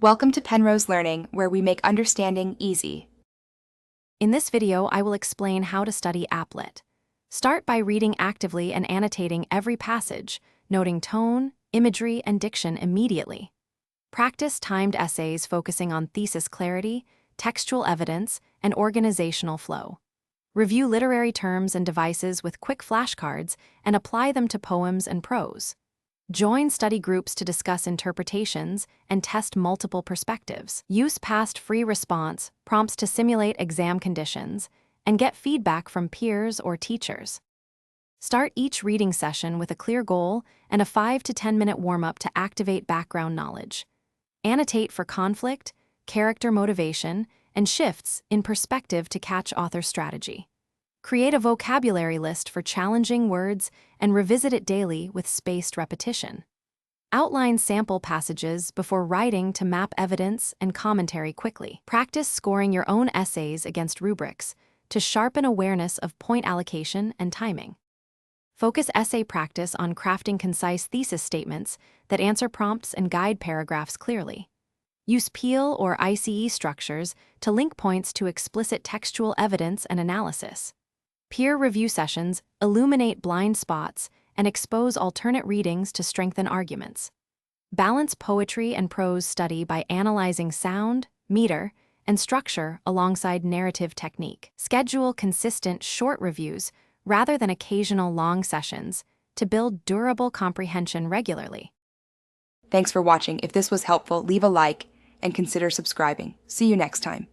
Welcome to Penrose Learning, where we make understanding easy. In this video, I will explain how to study applet. Start by reading actively and annotating every passage, noting tone, imagery, and diction immediately. Practice timed essays focusing on thesis clarity, textual evidence, and organizational flow. Review literary terms and devices with quick flashcards and apply them to poems and prose. Join study groups to discuss interpretations and test multiple perspectives. Use past free response prompts to simulate exam conditions and get feedback from peers or teachers. Start each reading session with a clear goal and a 5 to 10 minute warm-up to activate background knowledge. Annotate for conflict, character motivation, and shifts in perspective to catch author strategy. Create a vocabulary list for challenging words and revisit it daily with spaced repetition. Outline sample passages before writing to map evidence and commentary quickly. Practice scoring your own essays against rubrics to sharpen awareness of point allocation and timing. Focus essay practice on crafting concise thesis statements that answer prompts and guide paragraphs clearly. Use PEAL or ICE structures to link points to explicit textual evidence and analysis. Peer review sessions illuminate blind spots and expose alternate readings to strengthen arguments. Balance poetry and prose study by analyzing sound, meter, and structure alongside narrative technique. Schedule consistent short reviews rather than occasional long sessions to build durable comprehension regularly. Thanks for watching. If this was helpful, leave a like and consider subscribing. See you next time.